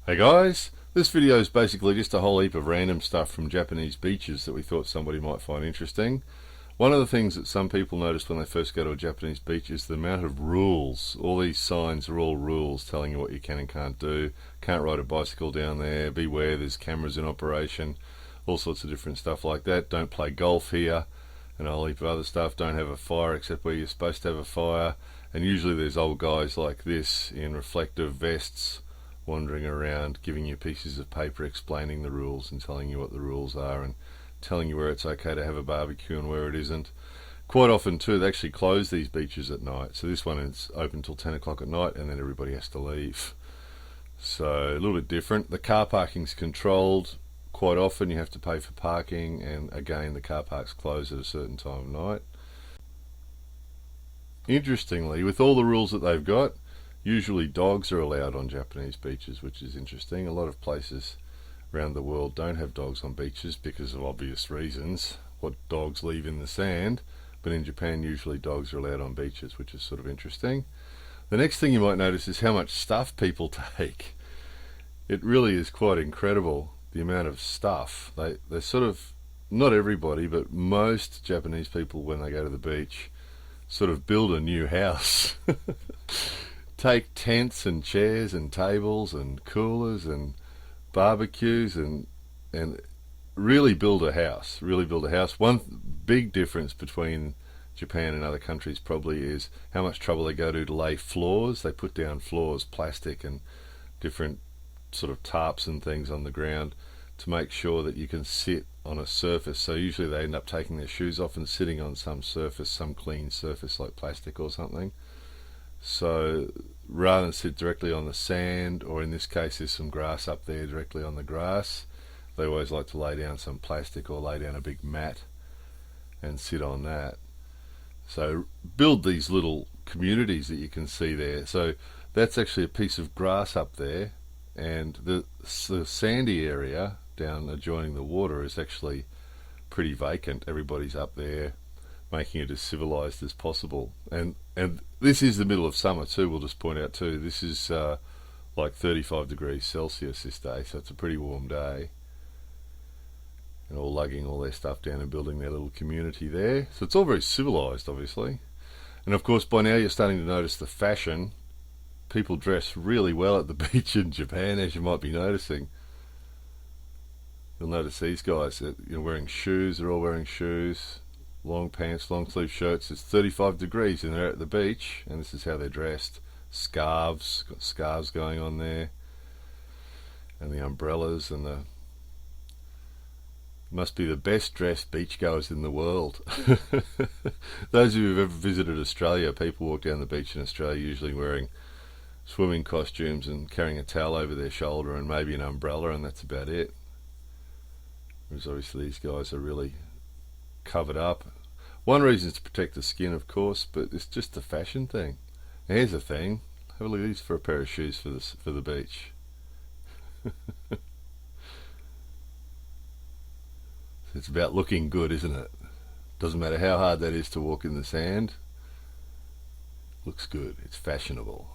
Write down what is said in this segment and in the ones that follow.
Hey guys, this video is basically just a whole heap of random stuff from Japanese beaches that we thought somebody might find interesting. One of the things that some people notice when they first go to a Japanese beach is the amount of rules. All these signs are all rules telling you what you can and can't do. Can't ride a bicycle down there, beware, there's cameras in operation, all sorts of different stuff like that. Don't play golf here, and a whole heap of other stuff. Don't have a fire except where you're supposed to have a fire. And usually there's old guys like this in reflective vests wandering around giving you pieces of paper explaining the rules and telling you what the rules are and telling you where it's okay to have a barbecue and where it isn't. Quite often too, they actually close these beaches at night, so this one is open till 10 o'clock at night and then everybody has to leave. So a little bit different. The car parking's controlled. Quite often you have to pay for parking, and again the car parks close at a certain time of night. Interestingly, with all the rules that they've got, usually dogs are allowed on Japanese beaches, which is interesting. A lot of places around the world don't have dogs on beaches because of obvious reasons, what dogs leave in the sand, but in Japan usually dogs are allowed on beaches, which is sort of interesting. The next thing you might notice is how much stuff people take. It really is quite incredible, the amount of stuff. They sort of, not everybody, but most Japanese people when they go to the beach sort of build a new house. Take tents and chairs and tables and coolers and barbecues and really build a house. One big difference between Japan and other countries probably is how much trouble they go to lay floors. They put down floors, plastic and different sort of tarps and things on the ground to make sure that you can sit on a surface. So usually they end up taking their shoes off and sitting on some surface, some clean surface like plastic or something. So rather than sit directly on the sand, or in this case there's some grass up there directly on the grass, they always like to lay down some plastic or lay down a big mat and sit on that. So build these little communities that you can see there. So that's actually a piece of grass up there, and the sandy area down adjoining the water is actually pretty vacant. Everybody's up there making it as civilized as possible, and this is the middle of summer too. We'll just point out too, this is like 35 degrees Celsius this day, so it's a pretty warm day, and all lugging all their stuff down and building their little community there. So it's all very civilized, obviously. And of course by now you're starting to notice the fashion. People dress really well at the beach in Japan, as you might be noticing. You'll notice these guys that you're wearing shoes. They're all wearing shoes, long pants, long sleeve shirts. It's 35 degrees and they're at the beach, and this is how they're dressed. Scarves, got scarves going on there, and the umbrellas, and the must be the best dressed beachgoers in the world. Those of you who've ever visited Australia, people walk down the beach in Australia usually wearing swimming costumes and carrying a towel over their shoulder and maybe an umbrella, and that's about it. Whereas obviously these guys are really covered up. One reason is to protect the skin, of course, but it's just a fashion thing. Now here's the thing. Have a look at these for a pair of shoes for the beach. It's about looking good, isn't it? Doesn't matter how hard that is to walk in the sand. Looks good. It's fashionable.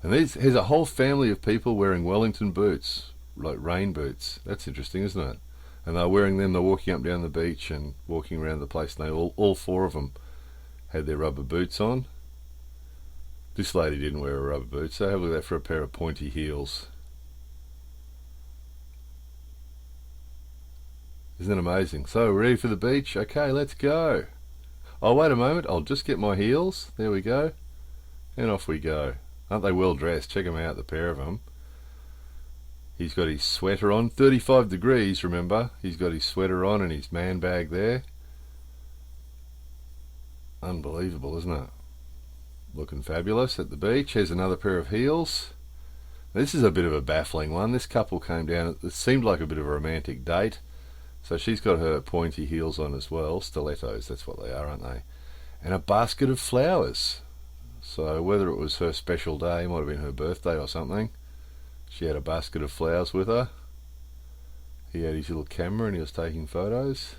And here's a whole family of people wearing Wellington boots, like rain boots. That's interesting, isn't it? And they're wearing them, they're walking up down the beach and walking around the place, and they all four of them had their rubber boots on. This lady didn't wear a rubber boot, so have a look at that for a pair of pointy heels. Isn't it amazing? So, ready for the beach? Okay, let's go. Oh, wait a moment, I'll just get my heels. There we go. And off we go. Aren't they well dressed? Check them out, the pair of them. He's got his sweater on, 35 degrees, remember. He's got his sweater on and his man bag there. Unbelievable, isn't it? Looking fabulous at the beach. Here's another pair of heels. This is a bit of a baffling one. This couple came down, it seemed like a bit of a romantic date. So she's got her pointy heels on as well, stilettos, that's what they are, aren't they? And a basket of flowers. So whether it was her special day, might have been her birthday or something, she had a basket of flowers with her. He had his little camera and he was taking photos.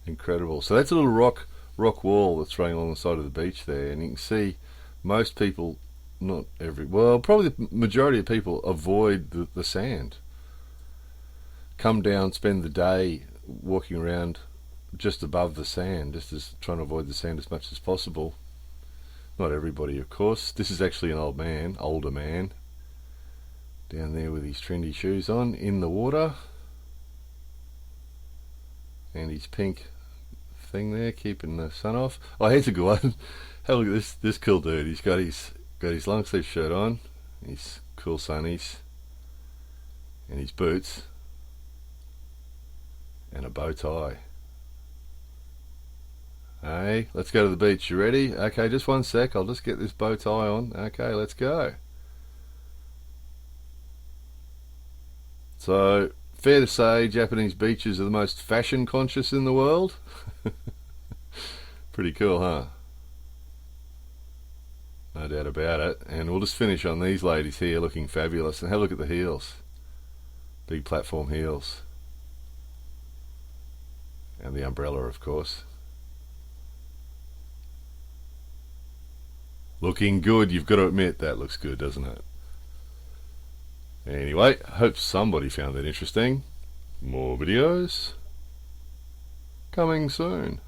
Incredible. So that's a little rock rock wall that's running along the side of the beach there, and you can see most people, not every, well, probably the majority of people avoid the sand. Come down, spend the day walking around just above the sand, just as trying to avoid the sand as much as possible. Not everybody, of course. This is actually an older man, down there with his trendy shoes on in the water, and his pink thing there keeping the sun off. Oh, here's a good one. Have a look at this cool dude. He's got his long sleeve shirt on, his cool sunnies, and his boots, and a bow tie. Hey, let's go to the beach. You ready? Okay, just one sec. I'll just get this bow tie on. Okay, let's go. So, fair to say, Japanese beaches are the most fashion conscious in the world. Pretty cool, huh? No doubt about it. And we'll just finish on these ladies here looking fabulous. And have a look at the heels. Big platform heels. And the umbrella, of course. Looking good. You've got to admit that looks good, doesn't it? Anyway, hope somebody found that interesting. More videos coming soon.